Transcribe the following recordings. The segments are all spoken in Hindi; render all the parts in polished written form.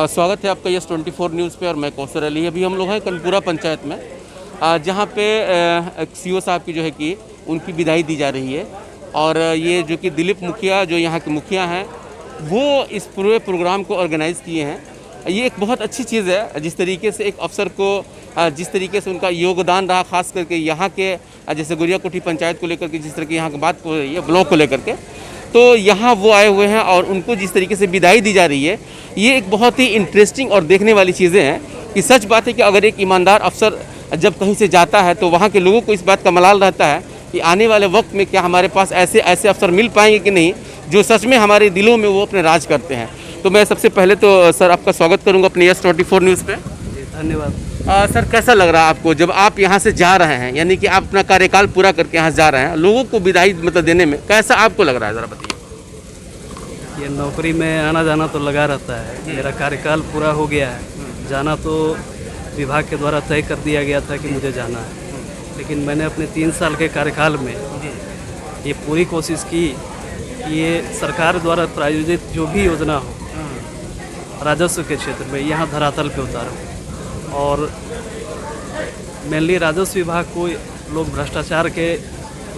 स्वागत है आपका यस 24 न्यूज़ पे और मैं कौसर अली। अभी हम लोग हैं कनपुरा पंचायत में, जहाँ पे सीओ साहब की जो है कि उनकी विदाई दी जा रही है। और ये जो कि दिलीप मुखिया जो यहाँ के मुखिया हैं वो इस पूरे प्रोग्राम को ऑर्गेनाइज़ किए हैं। ये एक बहुत अच्छी चीज़ है, जिस तरीके से एक अफसर को जिस तरीके से उनका योगदान रहा, ख़ास करके यहाँ के जैसे गुरिया कोठी पंचायत को लेकर के जिस तरह की यहाँ की बात हो रही है, ब्लॉक को लेकर के, तो यहाँ वो आए हुए हैं और उनको जिस तरीके से विदाई दी जा रही है, ये एक बहुत ही इंटरेस्टिंग और देखने वाली चीज़ें हैं। कि सच बात है कि अगर एक ईमानदार अफसर जब कहीं से जाता है तो वहाँ के लोगों को इस बात का मलाल रहता है कि आने वाले वक्त में क्या हमारे पास ऐसे अफसर मिल पाएंगे कि नहीं, जो सच में हमारे दिलों में वो अपने राज करते हैं। तो मैं सबसे पहले तो सर आपका स्वागत करूँगा अपने यस 24 न्यूज़ पे। धन्यवाद। सर कैसा लग रहा है आपको जब आप यहाँ से जा रहे हैं, यानी कि आप अपना कार्यकाल पूरा करके यहाँ से जा रहे हैं, लोगों को विदाई मतलब देने में कैसा आपको लग रहा है, ज़रा बताइए। ये नौकरी में आना जाना तो लगा रहता है, मेरा कार्यकाल पूरा हो गया है। जाना तो विभाग के द्वारा तय कर दिया गया था कि मुझे जाना है, लेकिन मैंने अपने 3 साल के कार्यकाल में ये पूरी कोशिश की कि ये सरकार द्वारा प्रायोजित जो भी योजना हो राजस्व के क्षेत्र में यहाँ धरातल पे उतारूँ। और मेनली राजस्व विभाग को लोग भ्रष्टाचार के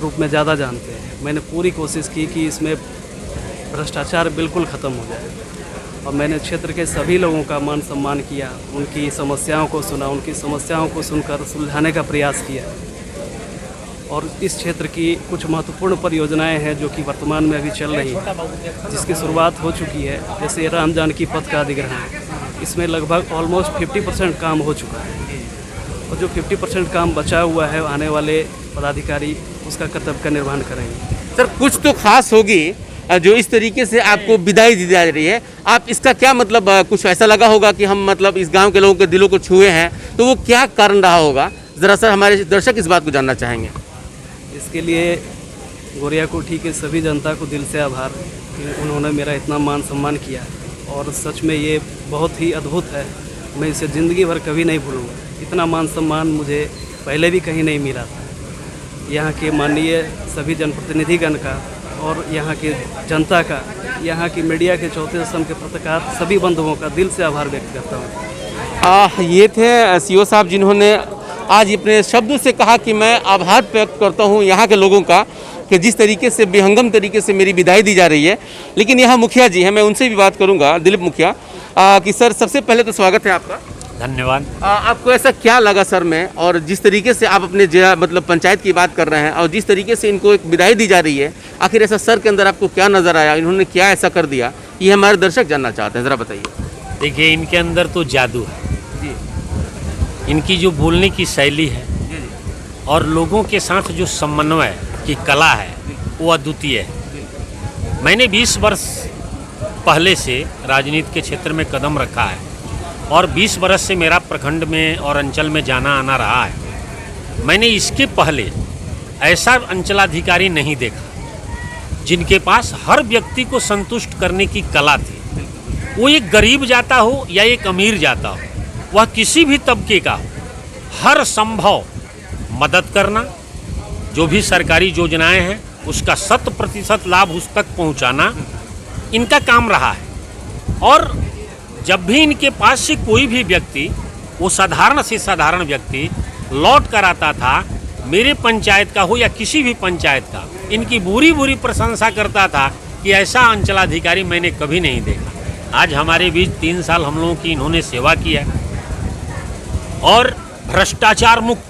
रूप में ज़्यादा जानते हैं। मैंने पूरी कोशिश की कि इसमें भ्रष्टाचार बिल्कुल ख़त्म हो जाए, और मैंने क्षेत्र के सभी लोगों का मान सम्मान किया, उनकी समस्याओं को सुना, उनकी समस्याओं को सुनकर सुलझाने का प्रयास किया। और इस क्षेत्र की कुछ महत्वपूर्ण परियोजनाएं हैं जो कि वर्तमान में अभी चल रही हैं, जिसकी शुरुआत हो चुकी है। जैसे राम जानकी पथ का अधिग्रहण, इसमें लगभग ऑलमोस्ट 50% काम हो चुका है, और जो 50% काम बचा हुआ है आने वाले पदाधिकारी उसका कर्तव्य का निर्वहन करेंगे। सर कुछ तो खास होगी जो इस तरीके से आपको विदाई दी जा रही है, आप इसका क्या मतलब, कुछ ऐसा लगा होगा कि हम मतलब इस गांव के लोगों के दिलों को छुए हैं, तो वो क्या कारण रहा होगा, ज़रा सर हमारे दर्शक इस बात को जानना चाहेंगे। इसके लिए गोरिया कोठी के सभी जनता को दिल से आभार कि उन्होंने मेरा इतना मान सम्मान किया, और सच में ये बहुत ही अद्भुत है। मैं इसे ज़िंदगी भर कभी नहीं भूलूँगा। इतना मान सम्मान मुझे पहले भी कहीं नहीं मिला था। यहाँ के माननीय सभी जनप्रतिनिधिगण का और यहाँ की जनता का, यहाँ की मीडिया के चौथे स्तंभ के पत्रकार सभी बंधुओं का दिल से आभार व्यक्त करता हूँ। ये थे सीओ साहब जिन्होंने आज अपने शब्दों से कहा कि मैं आभार व्यक्त करता हूँ यहाँ के लोगों का कि जिस तरीके से विहंगम तरीके से मेरी विदाई दी जा रही है। लेकिन यहाँ मुखिया जी हैं, मैं उनसे भी बात करूँगा, दिलीप मुखिया, कि सर सबसे पहले तो स्वागत है आपका। धन्यवाद। आपको ऐसा क्या लगा सर में, और जिस तरीके से आप अपने मतलब पंचायत की बात कर रहे हैं और जिस तरीके से इनको एक विदाई दी जा रही है, आखिर ऐसा सर के अंदर आपको क्या नज़र आया, इन्होंने क्या ऐसा कर दिया, ये हमारे दर्शक जानना चाहते हैं, ज़रा बताइए। देखिए, इनके अंदर तो जादू है जी। इनकी जो बोलने की शैली है और लोगों के साथ जो समन्वय की कला है वो अद्वितीय है। मैंने 20 वर्ष पहले से राजनीति के क्षेत्र में कदम रखा है, और 20 वर्ष से मेरा प्रखंड में और अंचल में जाना आना रहा है। मैंने इसके पहले ऐसा अंचलाधिकारी नहीं देखा जिनके पास हर व्यक्ति को संतुष्ट करने की कला थी। वो एक गरीब जाता हो या एक अमीर जाता हो, वह किसी भी तबके का हो, हर संभव मदद करना, जो भी सरकारी योजनाएं हैं उसका 100% लाभ उस तक पहुंचाना इनका काम रहा है। और जब भी इनके पास से कोई भी व्यक्ति, वो साधारण से साधारण व्यक्ति लौट कर आता था, मेरे पंचायत का हो या किसी भी पंचायत का, इनकी बुरी बुरी प्रशंसा करता था कि ऐसा अंचलाधिकारी मैंने कभी नहीं देखा। आज हमारे बीच 3 साल हम लोगों की इन्होंने सेवा किया, और भ्रष्टाचार मुक्त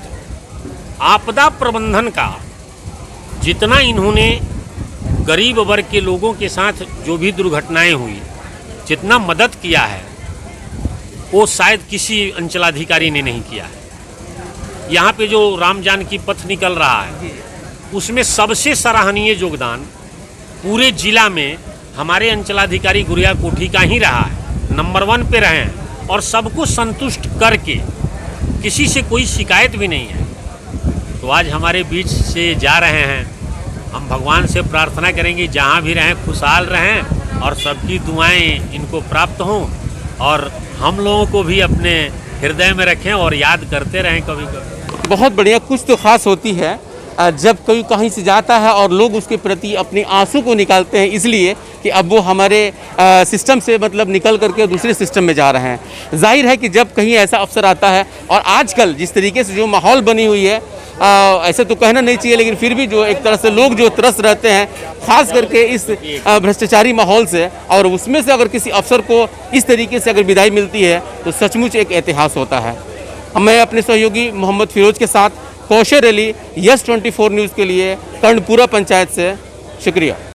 आपदा प्रबंधन का जितना इन्होंने गरीब वर्ग के लोगों के साथ जो भी दुर्घटनाएं हुई, जितना मदद किया है, वो शायद किसी अंचलाधिकारी ने नहीं किया है। यहाँ पे जो राम जानकी पथ निकल रहा है, उसमें सबसे सराहनीय योगदान पूरे जिला में हमारे अंचलाधिकारी गुरिया कोठी का ही रहा है। नंबर 1 पे रहे हैं, और सबको संतुष्ट करके किसी से कोई शिकायत भी नहीं है। तो आज हमारे बीच से जा रहे हैं, हम भगवान से प्रार्थना करेंगे जहाँ भी रहें खुशहाल रहें, और सबकी दुआएं इनको प्राप्त हों, और हम लोगों को भी अपने हृदय में रखें और याद करते रहें कभी कभी। बहुत बढ़िया, कुछ तो खास होती है जब कोई कहीं से जाता है और लोग उसके प्रति अपने आंसू को निकालते हैं, इसलिए कि अब वो हमारे सिस्टम से मतलब निकल करके दूसरे सिस्टम में जा रहे हैं। जाहिर है कि जब कहीं ऐसा अवसर आता है, और आजकल जिस तरीके से जो माहौल बनी हुई है, ऐसे तो कहना नहीं चाहिए, लेकिन फिर भी जो एक तरह से लोग जो त्रस्त रहते हैं खास करके इस भ्रष्टाचारी माहौल से, और उसमें से अगर किसी अफसर को इस तरीके से अगर विदाई मिलती है तो सचमुच एक इतिहास होता है। मैं अपने सहयोगी मोहम्मद फिरोज के साथ कौशल अली, यस 24 न्यूज़ के लिए कर्णपुरा पंचायत से, शुक्रिया।